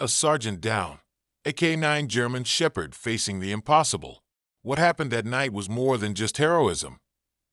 A sergeant down. A K-9 German Shepherd facing the impossible. What happened that night was more than just heroism.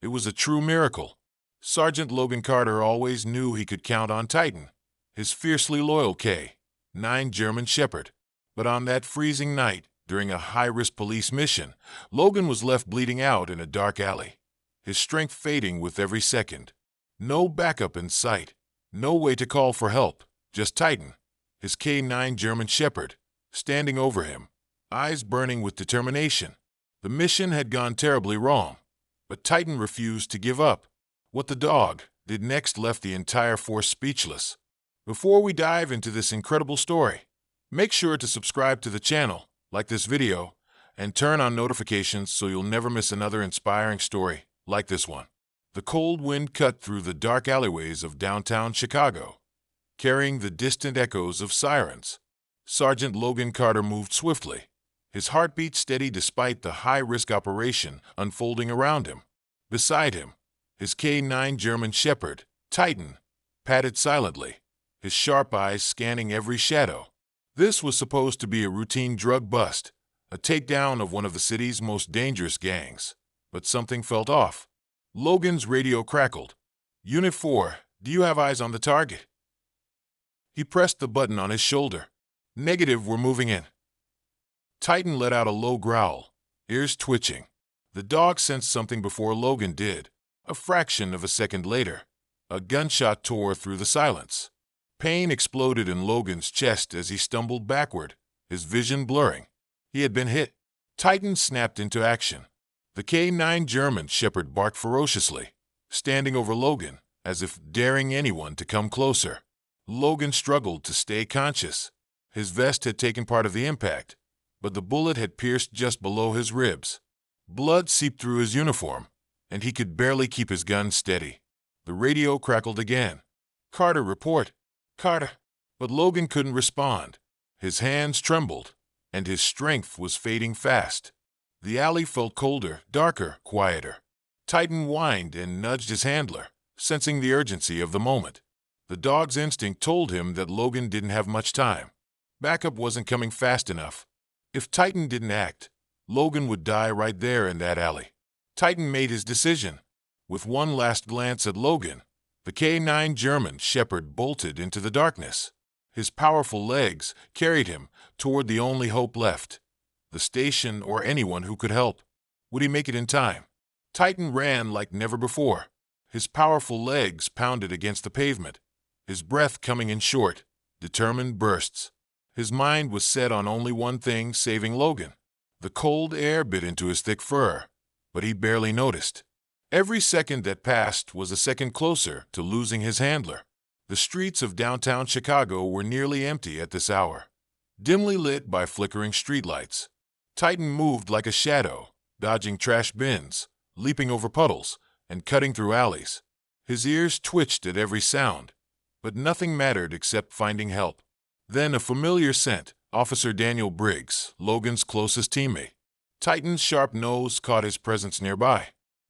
It was a true miracle. Sergeant Logan Carter always knew he could count on Titan, his fiercely loyal K-9 German Shepherd. But on that freezing night, during a high-risk police mission, Logan was left bleeding out in a dark alley, his strength fading with every second. No backup in sight, no way to call for help, just Titan, his K-9 German Shepherd, standing over him, eyes burning with determination. The mission had gone terribly wrong, but Titan refused to give up. What the dog did next left the entire force speechless. Before we dive into this incredible story, make sure to subscribe to the channel, like this video, and turn on notifications so you'll never miss another inspiring story like this one. The cold wind cut through the dark alleyways of downtown Chicago, carrying the distant echoes of sirens. Sergeant Logan Carter moved swiftly, his heartbeat steady despite the high-risk operation unfolding around him. Beside him, his K-9 German Shepherd, Titan, padded silently, his sharp eyes scanning every shadow. This was supposed to be a routine drug bust, a takedown of one of the city's most dangerous gangs. But something felt off. Logan's radio crackled. "Unit 4, do you have eyes on the target?" He pressed the button on his shoulder. "Negative, we're moving in." Titan let out a low growl, ears twitching. The dog sensed something before Logan did. A fraction of a second later, a gunshot tore through the silence. Pain exploded in Logan's chest as he stumbled backward, his vision blurring. He had been hit. Titan snapped into action. The K-9 German Shepherd barked ferociously, standing over Logan, as if daring anyone to come closer. Logan struggled to stay conscious. His vest had taken part of the impact, but the bullet had pierced just below his ribs. Blood seeped through his uniform, and he could barely keep his gun steady. The radio crackled again. "Carter, report. Carter." But Logan couldn't respond. His hands trembled, and his strength was fading fast. The alley felt colder, darker, quieter. Titan whined and nudged his handler, sensing the urgency of the moment. The dog's instinct told him that Logan didn't have much time. Backup wasn't coming fast enough. If Titan didn't act, Logan would die right there in that alley. Titan made his decision. With one last glance at Logan, the K-9 German Shepherd bolted into the darkness. His powerful legs carried him toward the only hope left, the station or anyone who could help. Would he make it in time? Titan ran like never before. His powerful legs pounded against the pavement, his breath coming in short, determined bursts. His mind was set on only one thing: saving Logan. The cold air bit into his thick fur, but he barely noticed. Every second that passed was a second closer to losing his handler. The streets of downtown Chicago were nearly empty at this hour, dimly lit by flickering streetlights. Titan moved like a shadow, dodging trash bins, leaping over puddles, and cutting through alleys. His ears twitched at every sound, but nothing mattered except finding help. Then a familiar scent, Officer Daniel Briggs, Logan's closest teammate. Titan's sharp nose caught his presence nearby.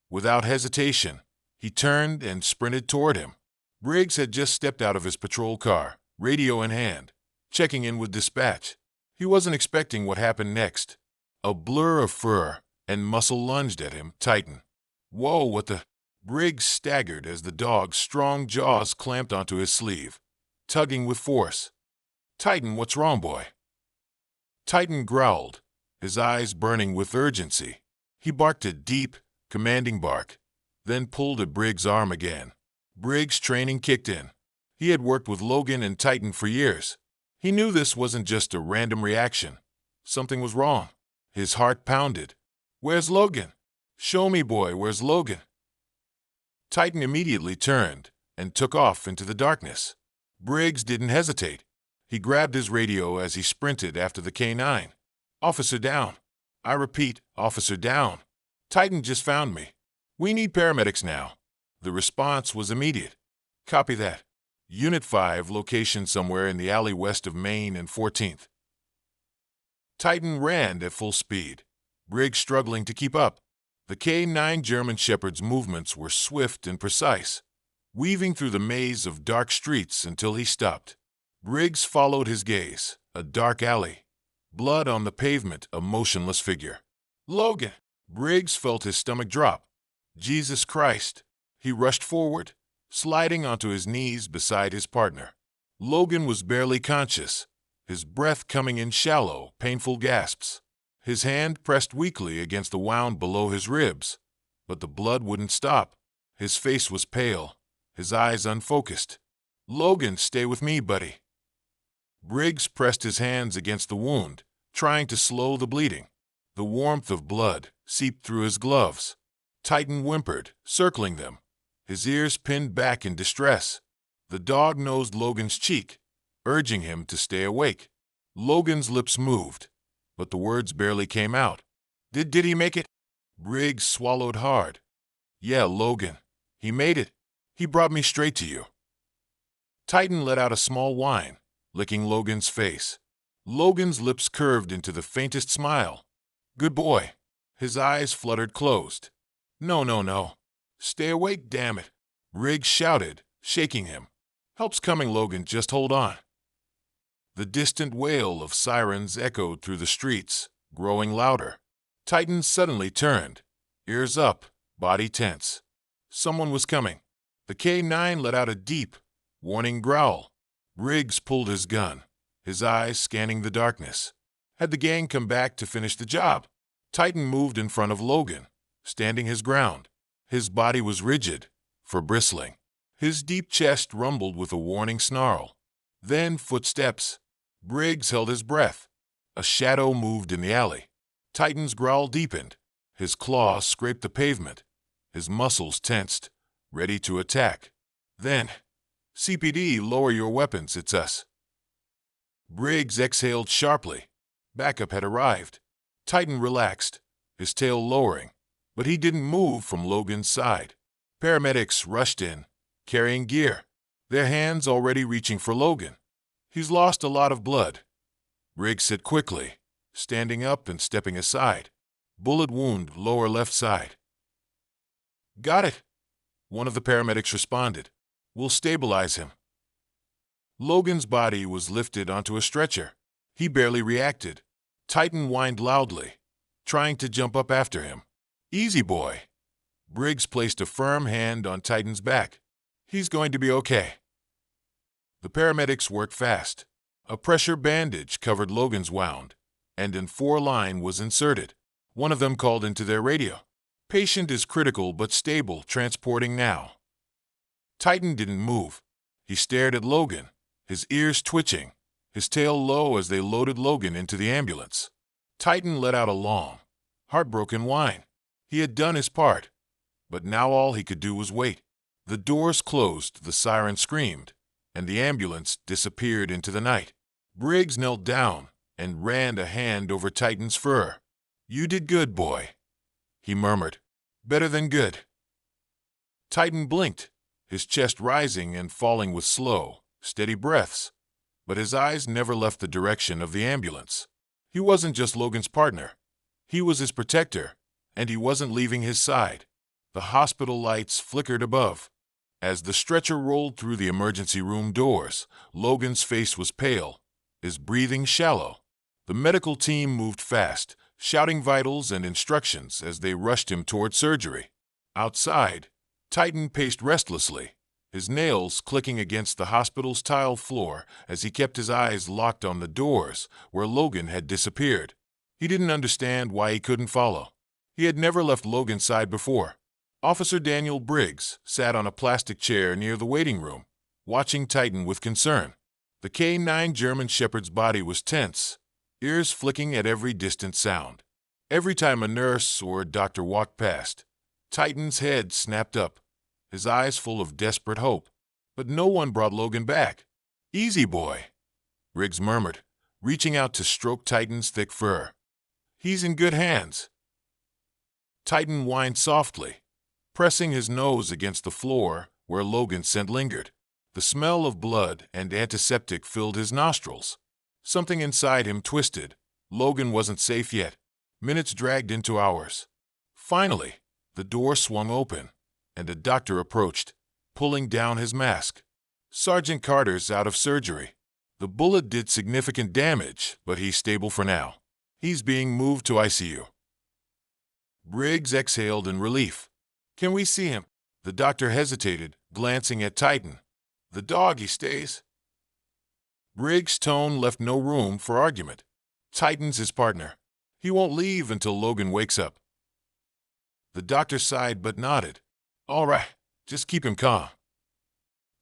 Without hesitation, he turned and sprinted toward him. Briggs had just stepped out of his patrol car, radio in hand, checking in with dispatch. He wasn't expecting what happened next. A blur of fur and muscle lunged at him. "Titan." "Whoa, what the—" Briggs staggered as the dog's strong jaws clamped onto his sleeve, tugging with force. "Titan, what's wrong, boy?" Titan growled, his eyes burning with urgency. He barked a deep, commanding bark, then pulled at Briggs' arm again. Briggs' training kicked in. He had worked with Logan and Titan for years. He knew this wasn't just a random reaction. Something was wrong. His heart pounded. "Where's Logan? Show me, boy, where's Logan?" Titan immediately turned and took off into the darkness. Briggs didn't hesitate. He grabbed his radio as he sprinted after the K-9. "Officer down. I repeat, officer down. Titan just found me. We need paramedics now." The response was immediate. "Copy that. Unit 5, location somewhere in the alley west of Main and 14th. Titan ran at full speed, Briggs struggling to keep up. The K-9 German Shepherd's movements were swift and precise, weaving through the maze of dark streets until he stopped. Briggs followed his gaze, A dark alley. Blood on the pavement, a motionless figure. Logan! Briggs felt his stomach drop. Jesus Christ! He rushed forward, sliding onto his knees beside his partner. Logan was barely conscious, his breath coming in shallow, painful gasps. His hand pressed weakly against the wound below his ribs, but the blood wouldn't stop. His face was pale, his eyes unfocused. Logan, stay with me, buddy. Briggs pressed his hands against the wound, trying to slow the bleeding. The warmth of blood seeped through his gloves. Titan whimpered, circling them, his ears pinned back in distress. The dog nosed Logan's cheek, urging him to stay awake. Logan's lips moved, but the words barely came out. Did he make it? Briggs swallowed hard. Yeah, Logan. He made it. He brought me straight to you. Titan let out a small whine, licking Logan's face. Logan's lips curved into the faintest smile. Good boy. His eyes fluttered closed. No. Stay awake, damn it. Briggs shouted, shaking him. Help's coming, Logan, just hold on. The distant wail of sirens echoed through the streets, growing louder. Titan suddenly turned, ears up, body tense. Someone was coming. The K-9 let out a deep, warning growl. Briggs pulled his gun, his eyes scanning the darkness. Had the gang come back to finish the job? Titan moved in front of Logan, standing his ground. His body was rigid, for bristling. His deep chest rumbled with a warning snarl. Then footsteps. Briggs held his breath. A shadow moved in the alley. Titan's growl deepened. His claws scraped the pavement. His muscles tensed, ready to attack. Then, CPD, lower your weapons, it's us. Briggs exhaled sharply. Backup had arrived. Titan relaxed, his tail lowering, but he didn't move from Logan's side. Paramedics rushed in, carrying gear, their hands already reaching for Logan. He's lost a lot of blood. Briggs said quickly, standing up and stepping aside. Bullet wound, lower left side. Got it. One of the paramedics responded. We'll stabilize him. Logan's body was lifted onto a stretcher. He barely reacted. Titan whined loudly, trying to jump up after him. Easy, boy. Briggs placed a firm hand on Titan's back. He's going to be okay. The paramedics worked fast. A pressure bandage covered Logan's wound, and an 4-line was inserted. One of them called into their radio. Patient is critical but stable, transporting now. Titan didn't move. He stared at Logan, his ears twitching, his tail low as they loaded Logan into the ambulance. Titan let out a long, heartbroken whine. He had done his part, but now all he could do was wait. The doors closed, the siren screamed, and the ambulance disappeared into the night. Briggs knelt down and ran a hand over Titan's fur. You did good, boy, he murmured. Better than good. Titan blinked, his chest rising and falling with slow, steady breaths, but his eyes never left the direction of the ambulance. He wasn't just Logan's partner. He was his protector, and he wasn't leaving his side. The hospital lights flickered above. As the stretcher rolled through the emergency room doors, Logan's face was pale, his breathing shallow. The medical team moved fast, shouting vitals and instructions as they rushed him toward surgery. Outside, Titan paced restlessly, his nails clicking against the hospital's tile floor as he kept his eyes locked on the doors where Logan had disappeared. He didn't understand why he couldn't follow. He had never left Logan's side before. Officer Daniel Briggs sat on a plastic chair near the waiting room, watching Titan with concern. The K-9 German Shepherd's body was tense, ears flicking at every distant sound. Every time a nurse or a doctor walked past, Titan's head snapped up, his eyes full of desperate hope. But no one brought Logan back. Easy, boy, Briggs murmured, reaching out to stroke Titan's thick fur. He's in good hands. Titan whined softly, pressing his nose against the floor where Logan's scent lingered. The smell of blood and antiseptic filled his nostrils. Something inside him twisted. Logan wasn't safe yet. Minutes dragged into hours. Finally, the door swung open, and a doctor approached, pulling down his mask. Sergeant Carter's out of surgery. The bullet did significant damage, but he's stable for now. He's being moved to ICU. Briggs exhaled in relief. Can we see him? The doctor hesitated, glancing at Titan. The dog, he stays. Briggs' tone left no room for argument. Titan's his partner. He won't leave until Logan wakes up. The doctor sighed but nodded. All right, just keep him calm.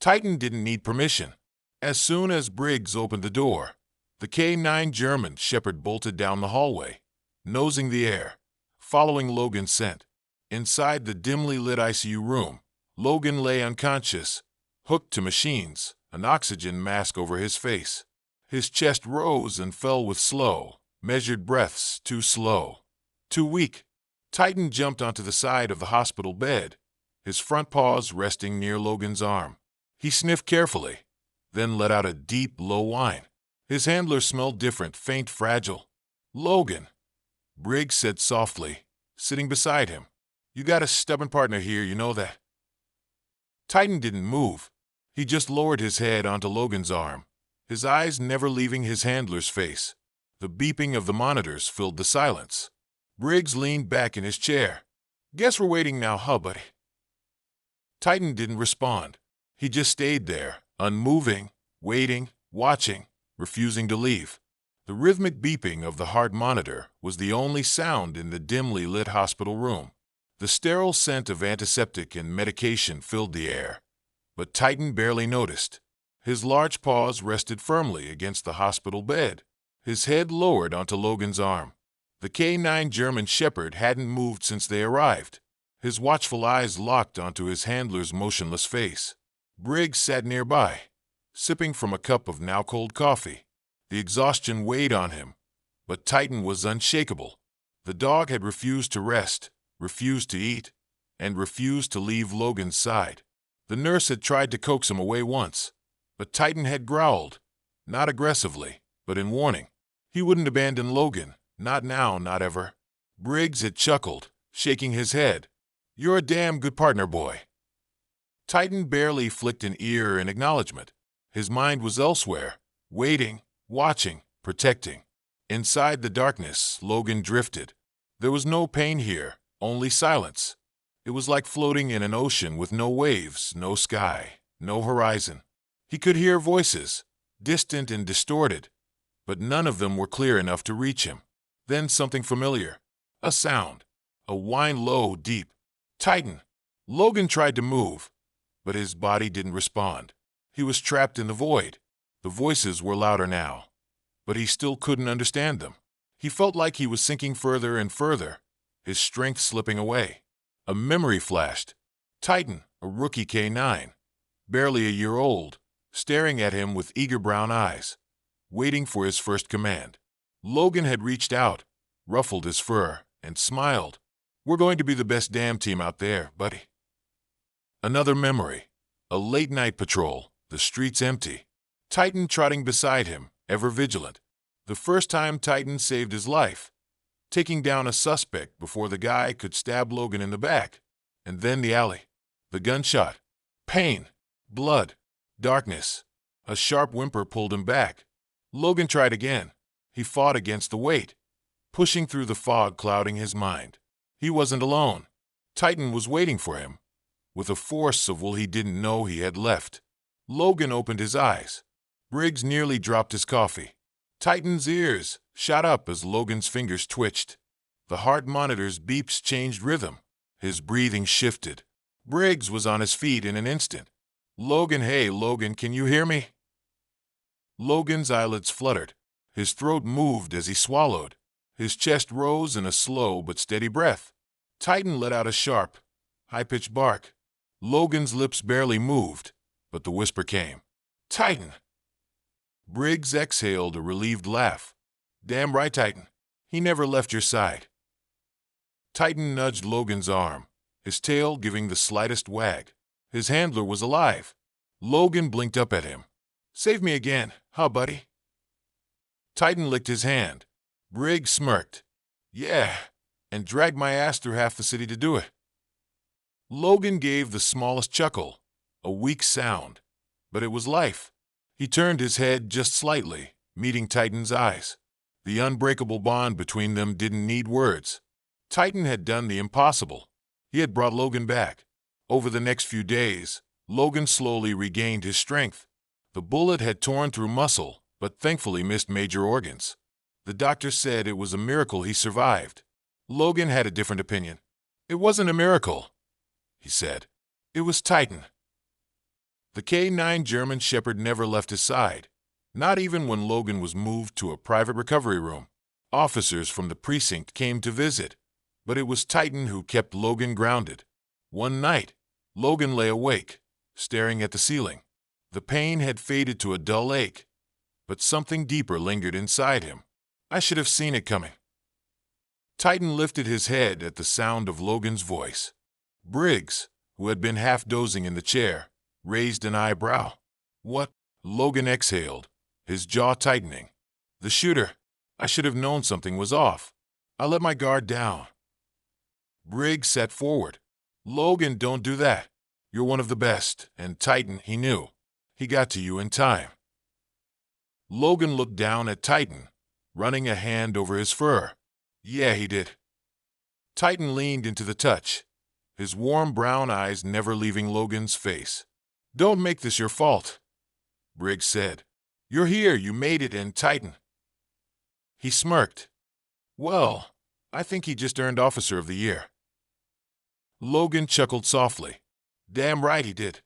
Titan didn't need permission. As soon as Briggs opened the door, the K9 German Shepherd bolted down the hallway, nosing the air, following Logan's scent. Inside the dimly lit ICU room, Logan lay unconscious, hooked to machines, an oxygen mask over his face. His chest rose and fell with slow, measured breaths, too slow, too weak. Titan jumped onto the side of the hospital bed, his front paws resting near Logan's arm. He sniffed carefully, then let out a deep, low whine. His handler smelled different, faint, fragile. Logan, Briggs said softly, sitting beside him. You got a stubborn partner here, you know that. Titan didn't move. He just lowered his head onto Logan's arm, his eyes never leaving his handler's face. The beeping of the monitors filled the silence. Briggs leaned back in his chair. Guess we're waiting now, huh, buddy? Titan didn't respond. He just stayed there, unmoving, waiting, watching, refusing to leave. The rhythmic beeping of the heart monitor was the only sound in the dimly lit hospital room. The sterile scent of antiseptic and medication filled the air, but Titan barely noticed. His large paws rested firmly against the hospital bed, his head lowered onto Logan's arm. The K9 German Shepherd hadn't moved since they arrived, his watchful eyes locked onto his handler's motionless face. Briggs sat nearby, sipping from a cup of now-cold coffee. The exhaustion weighed on him, but Titan was unshakable. The dog had refused to rest, refused to eat, and refused to leave Logan's side. The nurse had tried to coax him away once, but Titan had growled, not aggressively, but in warning. He wouldn't abandon Logan, not now, not ever. Briggs had chuckled, shaking his head. You're a damn good partner, boy. Titan barely flicked an ear in acknowledgement. His mind was elsewhere, waiting, watching, protecting. Inside the darkness, Logan drifted. There was no pain here, only silence. It was like floating in an ocean with no waves, no sky, no horizon. He could hear voices, distant and distorted, but none of them were clear enough to reach him. Then something familiar. A sound. A whine low, deep. Titan. Logan tried to move, but his body didn't respond. He was trapped in the void. The voices were louder now, but he still couldn't understand them. He felt like he was sinking further and further, his strength slipping away. A memory flashed. Titan, a rookie K9, barely a year old, staring at him with eager brown eyes, waiting for his first command. Logan had reached out, ruffled his fur, and smiled. We're going to be the best damn team out there, buddy. Another memory. A late-night patrol, the streets empty. Titan trotting beside him, ever vigilant. The first time Titan saved his life, taking down a suspect before the guy could stab Logan in the back. And then the alley. The gunshot. Pain. Blood. Darkness. A sharp whimper pulled him back. Logan tried again. He fought against the weight, pushing through the fog clouding his mind. He wasn't alone. Titan was waiting for him, with a force of will he didn't know he had left. Logan opened his eyes. Briggs nearly dropped his coffee. Titan's ears shot up as Logan's fingers twitched. The heart monitor's beeps changed rhythm. His breathing shifted. Briggs was on his feet in an instant. Logan, hey, Logan, can you hear me? Logan's eyelids fluttered. His throat moved as he swallowed. His chest rose in a slow but steady breath. Titan let out a sharp, high-pitched bark. Logan's lips barely moved, but the whisper came. Titan! Briggs exhaled a relieved laugh. Damn right, Titan. He never left your side. Titan nudged Logan's arm, his tail giving the slightest wag. His handler was alive. Logan blinked up at him. Save me again, huh, buddy? Titan licked his hand. Briggs smirked. Yeah, and dragged my ass through half the city to do it. Logan gave the smallest chuckle, a weak sound, but it was life. He turned his head just slightly, meeting Titan's eyes. The unbreakable bond between them didn't need words. Titan had done the impossible. He had brought Logan back. Over the next few days, Logan slowly regained his strength. The bullet had torn through muscle, but thankfully missed major organs. The doctor said it was a miracle he survived. Logan had a different opinion. It wasn't a miracle, he said. It was Titan. The K9 German Shepherd never left his side, not even when Logan was moved to a private recovery room. Officers from the precinct came to visit, but it was Titan who kept Logan grounded. One night, Logan lay awake, staring at the ceiling. The pain had faded to a dull ache, but something deeper lingered inside him. I should have seen it coming. Titan lifted his head at the sound of Logan's voice. Briggs, who had been half dozing in the chair, raised an eyebrow. What? Logan exhaled, his jaw tightening. The shooter. I should have known something was off. I let my guard down. Briggs sat forward. Logan, don't do that. You're one of the best, and Titan, he knew. He got to you in time. Logan looked down at Titan, running a hand over his fur. Yeah, he did. Titan leaned into the touch, his warm brown eyes never leaving Logan's face. Don't make this your fault, Briggs said. You're here, you made it, and Titan. He smirked. Well, I think he just earned Officer of the Year. Logan chuckled softly. Damn right he did.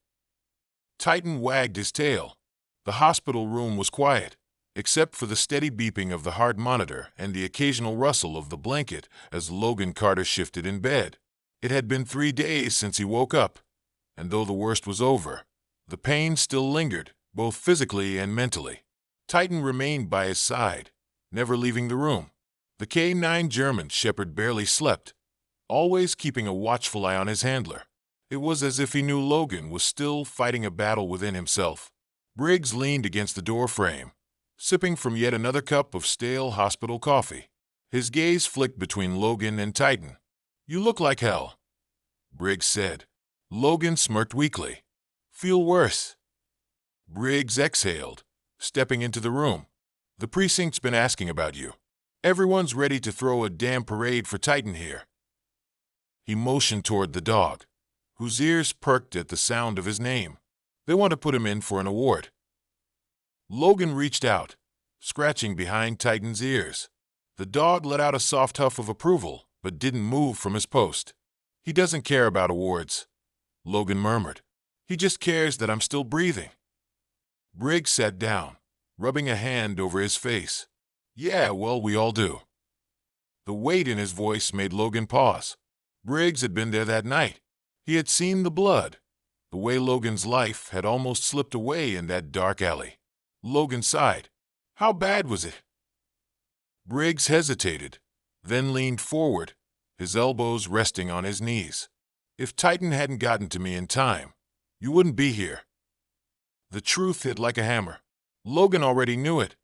Titan wagged his tail. The hospital room was quiet, except for the steady beeping of the heart monitor and the occasional rustle of the blanket as Logan Carter shifted in bed. It had been 3 days since he woke up, and though the worst was over, the pain still lingered, both physically and mentally. Titan remained by his side, never leaving the room. The K9 German Shepherd barely slept, always keeping a watchful eye on his handler. It was as if he knew Logan was still fighting a battle within himself. Briggs leaned against the door frame, sipping from yet another cup of stale hospital coffee. His gaze flicked between Logan and Titan. You look like hell, Briggs said. Logan smirked weakly. Feel worse. Briggs exhaled, stepping into the room. The precinct's been asking about you. Everyone's ready to throw a damn parade for Titan here. He motioned toward the dog, whose ears perked at the sound of his name. They want to put him in for an award. Logan reached out, scratching behind Titan's ears. The dog let out a soft huff of approval, but didn't move from his post. He doesn't care about awards, Logan murmured. He just cares that I'm still breathing. Briggs sat down, rubbing a hand over his face. Yeah, well, we all do. The weight in his voice made Logan pause. Briggs had been there that night. He had seen the blood, the way Logan's life had almost slipped away in that dark alley. Logan sighed. How bad was it? Briggs hesitated, then leaned forward, his elbows resting on his knees. If Titan hadn't gotten to me in time, you wouldn't be here. The truth hit like a hammer. Logan already knew it,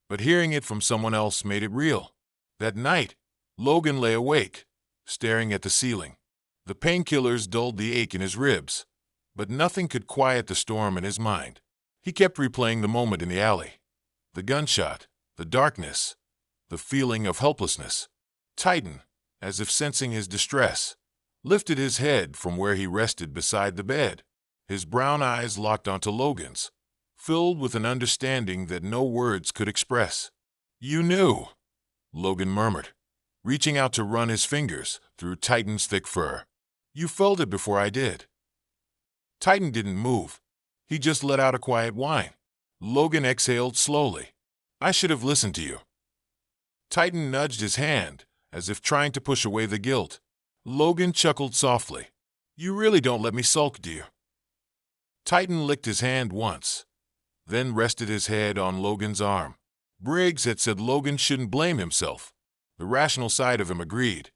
but hearing it from someone else made it real. That night, Logan lay awake, staring at the ceiling. The painkillers dulled the ache in his ribs, but nothing could quiet the storm in his mind. He kept replaying the moment in the alley. The gunshot, the darkness, the feeling of helplessness. Titan, as if sensing his distress, lifted his head from where he rested beside the bed. His brown eyes locked onto Logan's, filled with an understanding that no words could express. You knew, Logan murmured, reaching out to run his fingers through Titan's thick fur. You felt it before I did. Titan didn't move. He just let out a quiet whine. Logan exhaled slowly. I should have listened to you. Titan nudged his hand, as if trying to push away the guilt. Logan chuckled softly. You really don't let me sulk, do you? Titan licked his hand once, then rested his head on Logan's arm. Briggs had said Logan shouldn't blame himself. The rational side of him agreed,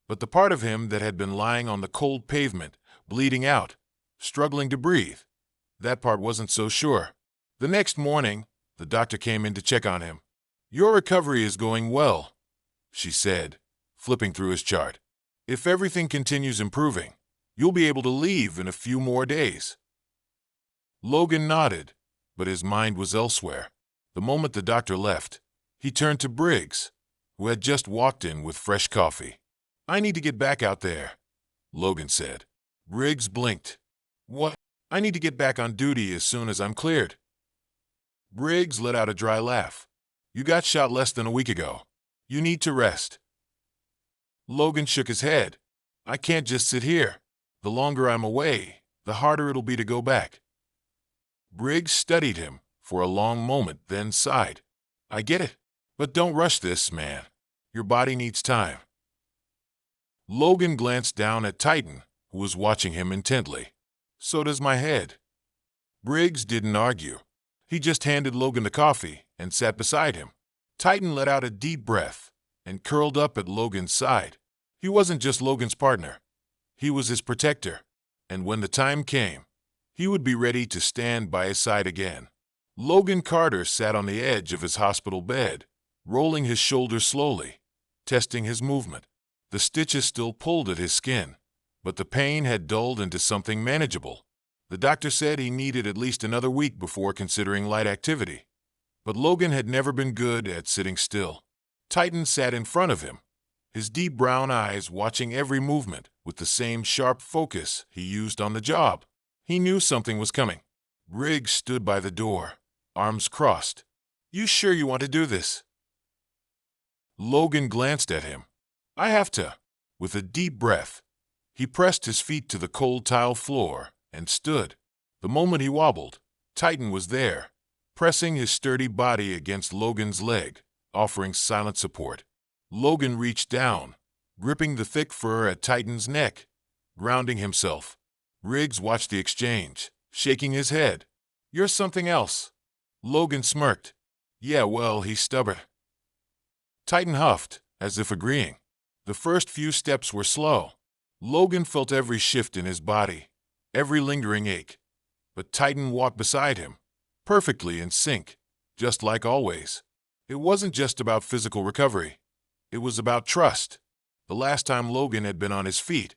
but the part of him that had been lying on the cold pavement, bleeding out, struggling to breathe, that part wasn't so sure. The next morning, the doctor came in to check on him. Your recovery is going well, she said, flipping through his chart. If everything continues improving, you'll be able to leave in a few more days. Logan nodded, but his mind was elsewhere. The moment the doctor left, he turned to Briggs, who had just walked in with fresh coffee. "I need to get back out there," Logan said. Briggs blinked. "What?" "I need to get back on duty as soon as I'm cleared." Briggs let out a dry laugh. "You got shot less than a week ago. You need to rest." Logan shook his head. "I can't just sit here. The longer I'm away, the harder it'll be to go back." Briggs studied him for a long moment, then sighed. "I get it, but don't rush this, man. Your body needs time." Logan glanced down at Titan, who was watching him intently. "So does my head." Briggs didn't argue. He just handed Logan the coffee and sat beside him. Titan let out a deep breath and curled up at Logan's side. He wasn't just Logan's partner. He was his protector, and when the time came, he would be ready to stand by his side again. Logan Carter sat on the edge of his hospital bed, rolling his shoulders slowly, testing his movement. The stitches still pulled at his skin, but the pain had dulled into something manageable. The doctor said he needed at least another week before considering light activity. But Logan had never been good at sitting still. Titan sat in front of him, his deep brown eyes watching every movement with the same sharp focus he used on the job. He knew something was coming. Briggs stood by the door, arms crossed. "You sure you want to do this?" Logan glanced at him. "I have to." With a deep breath, he pressed his feet to the cold tile floor and stood. The moment he wobbled, Titan was there, pressing his sturdy body against Logan's leg, offering silent support. Logan reached down, gripping the thick fur at Titan's neck, grounding himself. Briggs watched the exchange, shaking his head. "You're something else." Logan smirked. "Yeah, well, he's stubborn." Titan huffed, as if agreeing. The first few steps were slow. Logan felt every shift in his body, every lingering ache. But Titan walked beside him, perfectly in sync, just like always. It wasn't just about physical recovery. It was about trust. The last time Logan had been on his feet,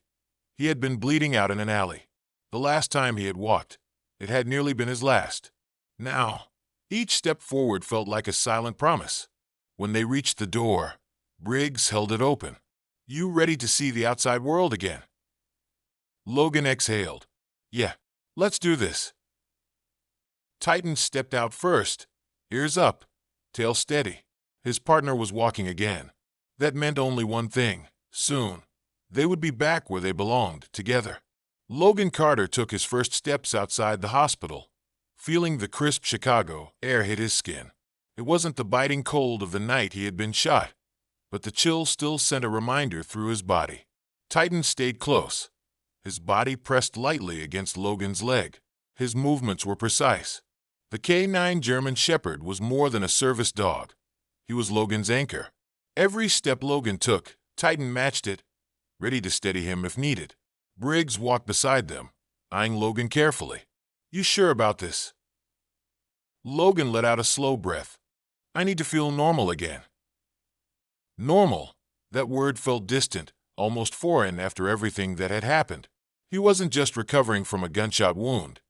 he had been bleeding out in an alley. The last time he had walked, it had nearly been his last. Now, each step forward felt like a silent promise. When they reached the door, Briggs held it open. "You ready to see the outside world again?" Logan exhaled. "Yeah, let's do this." Titan stepped out first, ears up, tail steady. His partner was walking again. That meant only one thing: soon, they would be back where they belonged, together. Logan Carter took his first steps outside the hospital, feeling the crisp Chicago air hit his skin. It wasn't the biting cold of the night he had been shot, but the chill still sent a reminder through his body. Titan stayed close, his body pressed lightly against Logan's leg. His movements were precise. The K9 German Shepherd was more than a service dog. He was Logan's anchor. Every step Logan took, Titan matched it, ready to steady him if needed. Briggs walked beside them, eyeing Logan carefully. "You sure about this?" Logan let out a slow breath. "I need to feel normal again." Normal. That word felt distant, almost foreign after everything that had happened. He wasn't just recovering from a gunshot wound.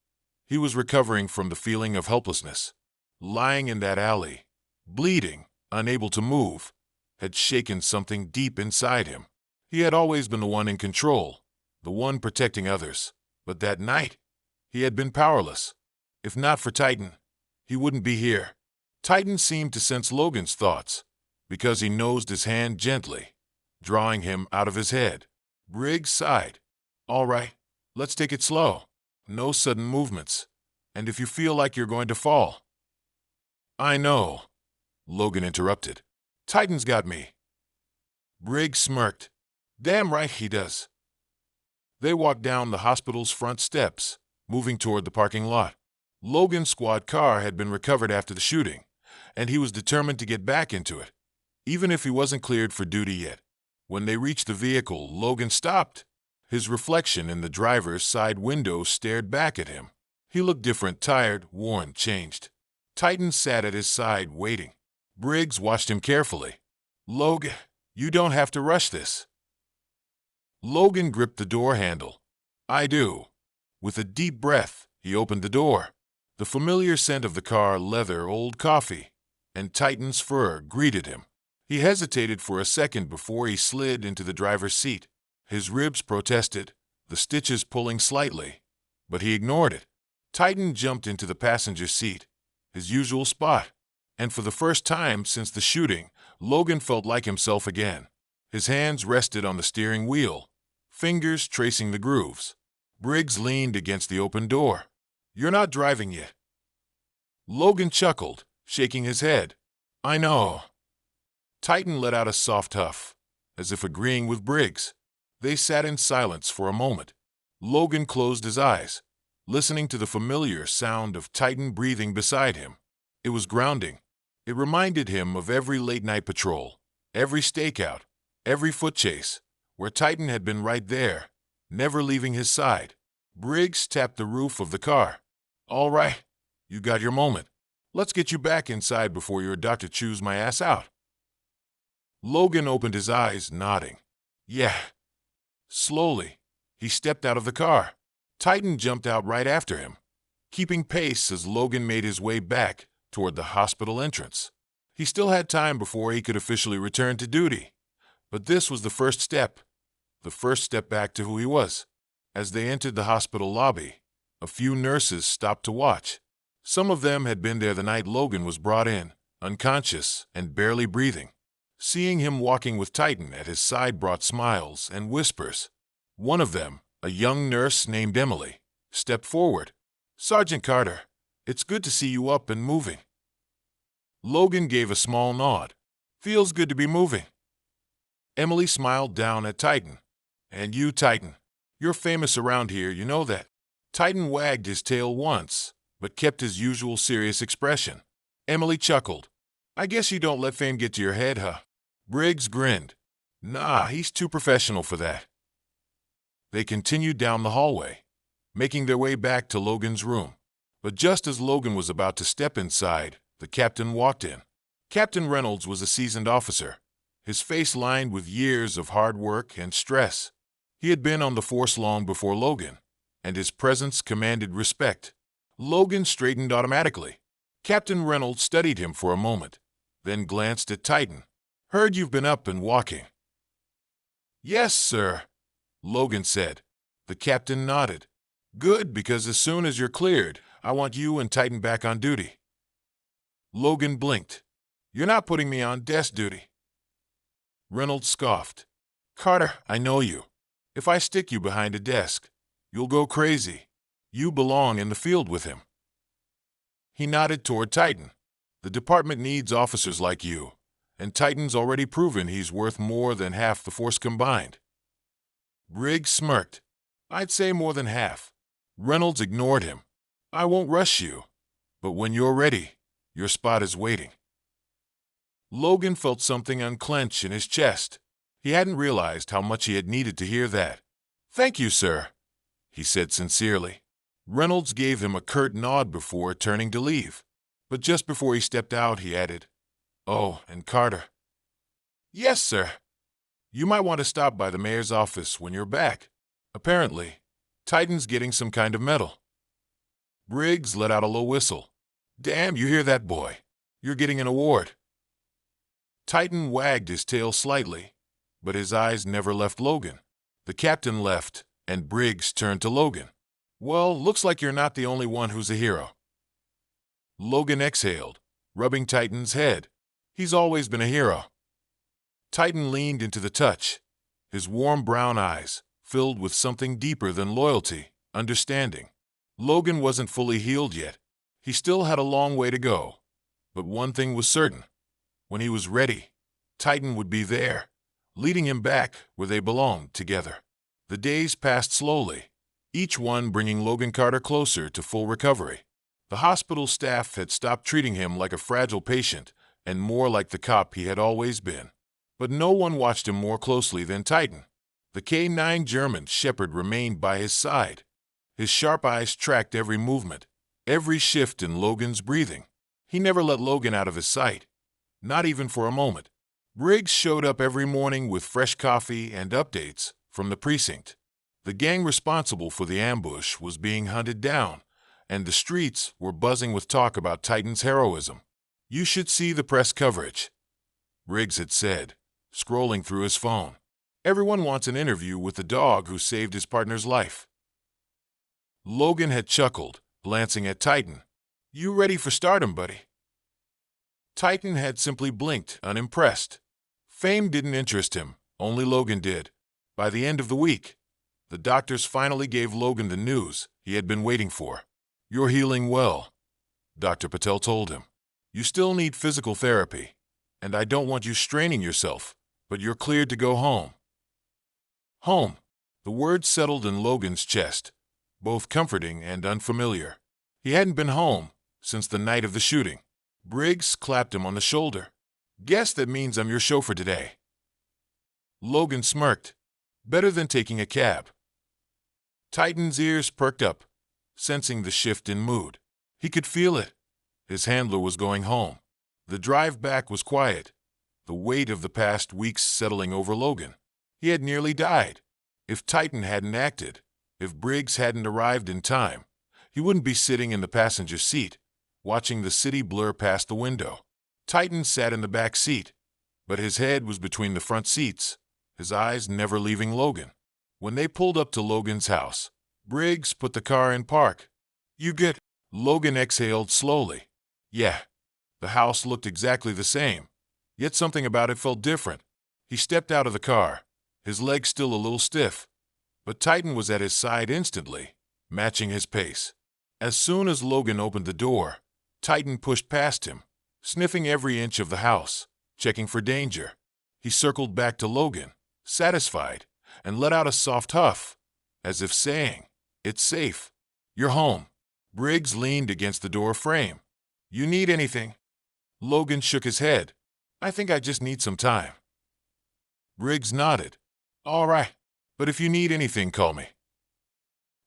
He was recovering from the feeling of helplessness. Lying in that alley, bleeding, unable to move, had shaken something deep inside him. He had always been the one in control, the one protecting others. But that night, he had been powerless. If not for Titan, he wouldn't be here. Titan seemed to sense Logan's thoughts, because he nosed his hand gently, drawing him out of his head. Briggs sighed. "All right, let's take it slow. No sudden movements. And if you feel like you're going to fall—" "I know," Logan interrupted. "Titan's got me." Briggs smirked. "Damn right he does." They walked down the hospital's front steps, moving toward the parking lot. Logan's squad car had been recovered after the shooting, and he was determined to get back into it, even if he wasn't cleared for duty yet. When they reached the vehicle, Logan stopped. His reflection in the driver's side window stared back at him. He looked different, tired, worn, changed. Titan sat at his side, waiting. Briggs watched him carefully. "Logan, you don't have to rush this." Logan gripped the door handle. "I do." With a deep breath, he opened the door. The familiar scent of the car leather, old coffee, and Titan's fur greeted him. He hesitated for a second before he slid into the driver's seat. His ribs protested, the stitches pulling slightly, but he ignored it. Titan jumped into the passenger seat, his usual spot, and for the first time since the shooting, Logan felt like himself again. His hands rested on the steering wheel, fingers tracing the grooves. Briggs leaned against the open door. "You're not driving yet." Logan chuckled, shaking his head. "I know." Titan let out a soft huff, as if agreeing with Briggs. They sat in silence for a moment. Logan closed his eyes, listening to the familiar sound of Titan breathing beside him. It was grounding. It reminded him of every late-night patrol, every stakeout, every foot chase, where Titan had been right there, never leaving his side. Briggs tapped the roof of the car. "All right, you got your moment. Let's get you back inside before your doctor chews my ass out." Logan opened his eyes, nodding. "Yeah." Slowly, he stepped out of the car. Titan jumped out right after him, keeping pace as Logan made his way back toward the hospital entrance. He still had time before he could officially return to duty, but this was the first step back to who he was. As they entered the hospital lobby, a few nurses stopped to watch. Some of them had been there the night Logan was brought in, unconscious and barely breathing. Seeing him walking with Titan at his side brought smiles and whispers. One of them, a young nurse named Emily, stepped forward. "Sergeant Carter, it's good to see you up and moving." Logan gave a small nod. "Feels good to be moving." Emily smiled down at Titan. "And you, Titan, you're famous around here, you know that." Titan wagged his tail once, but kept his usual serious expression. Emily chuckled. "I guess you don't let fame get to your head, huh?" Briggs grinned. "Nah, he's too professional for that." They continued down the hallway, making their way back to Logan's room. But just as Logan was about to step inside, the captain walked in. Captain Reynolds was a seasoned officer, his face lined with years of hard work and stress. He had been on the force long before Logan, and his presence commanded respect. Logan straightened automatically. Captain Reynolds studied him for a moment, then glanced at Titan. "Heard you've been up and walking." "Yes, sir," Logan said. The captain nodded. "Good, because as soon as you're cleared, I want you and Titan back on duty." Logan blinked. "You're not putting me on desk duty." Reynolds scoffed. "Carter, I know you. If I stick you behind a desk, you'll go crazy. You belong in the field with him." He nodded toward Titan. "The department needs officers like you, and Titan's already proven he's worth more than half the force combined." Briggs smirked. "I'd say more than half." Reynolds ignored him. "I won't rush you, but when you're ready, your spot is waiting." Logan felt something unclench in his chest. He hadn't realized how much he had needed to hear that. "Thank you, sir," he said sincerely. Reynolds gave him a curt nod before turning to leave. But just before he stepped out, he added, "Oh, and Carter." "Yes, sir." "You might want to stop by the mayor's office when you're back. Apparently, Titan's getting some kind of medal." Briggs let out a low whistle. "Damn, you hear that, boy? You're getting an award." Titan wagged his tail slightly, but his eyes never left Logan. The captain left, and Briggs turned to Logan. "Well, looks like you're not the only one who's a hero." Logan exhaled, rubbing Titan's head. "He's always been a hero." Titan leaned into the touch, his warm brown eyes filled with something deeper than loyalty, understanding. Logan wasn't fully healed yet. He still had a long way to go. But one thing was certain. When he was ready, Titan would be there, leading him back where they belonged together. The days passed slowly, each one bringing Logan Carter closer to full recovery. The hospital staff had stopped treating him like a fragile patient and more like the cop he had always been. But no one watched him more closely than Titan. The K9 German Shepherd remained by his side. His sharp eyes tracked every movement, every shift in Logan's breathing. He never let Logan out of his sight, not even for a moment. Briggs showed up every morning with fresh coffee and updates from the precinct. The gang responsible for the ambush was being hunted down, and the streets were buzzing with talk about Titan's heroism. "You should see the press coverage," Briggs had said, scrolling through his phone. "Everyone wants an interview with the dog who saved his partner's life." Logan had chuckled, glancing at Titan. "You ready for stardom, buddy?" Titan had simply blinked, unimpressed. Fame didn't interest him, only Logan did. By the end of the week, the doctors finally gave Logan the news he had been waiting for. "You're healing well," Dr. Patel told him. "You still need physical therapy, and I don't want you straining yourself, but you're cleared to go home." Home. The word settled in Logan's chest, both comforting and unfamiliar. He hadn't been home since the night of the shooting. Briggs clapped him on the shoulder. "Guess that means I'm your chauffeur today." Logan smirked. "Better than taking a cab." Titan's ears perked up, sensing the shift in mood. He could feel it. His handler was going home. The drive back was quiet, the weight of the past weeks settling over Logan. He had nearly died. If Titan hadn't acted, if Briggs hadn't arrived in time, he wouldn't be sitting in the passenger seat, watching the city blur past the window. Titan sat in the back seat, but his head was between the front seats, his eyes never leaving Logan. When they pulled up to Logan's house, Briggs put the car in park. "You good?" Logan exhaled slowly. "Yeah." The house looked exactly the same, yet something about it felt different. He stepped out of the car, his legs still a little stiff, but Titan was at his side instantly, matching his pace. As soon as Logan opened the door, Titan pushed past him, sniffing every inch of the house, checking for danger. He circled back to Logan, satisfied, and let out a soft huff, as if saying, "It's safe. You're home." Briggs leaned against the door frame. "You need anything?" Logan shook his head. "I think I just need some time." Briggs nodded. "All right, but if you need anything, call me."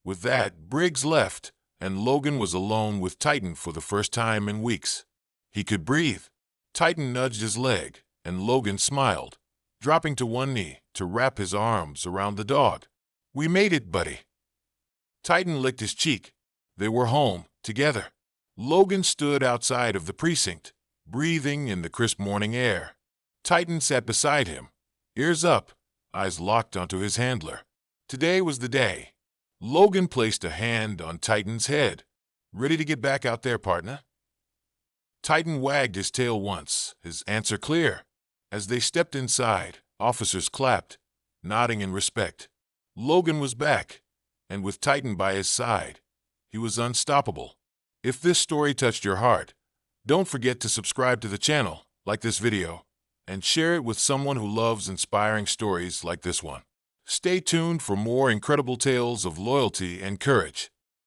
With that, Briggs left, and Logan was alone with Titan for the first time in weeks. He could breathe. Titan nudged his leg, and Logan smiled, dropping to one knee to wrap his arms around the dog. "We made it, buddy." Titan licked his cheek. They were home, together. Logan stood outside of the precinct, breathing in the crisp morning air. Titan sat beside him, ears up, eyes locked onto his handler. Today was the day. Logan placed a hand on Titan's head. "Ready to get back out there, partner?" Titan wagged his tail once, his answer clear. As they stepped inside, officers clapped, nodding in respect. Logan was back, and with Titan by his side, he was unstoppable. If this story touched your heart, don't forget to subscribe to the channel, like this video, and share it with someone who loves inspiring stories like this one. Stay tuned for more incredible tales of loyalty and courage.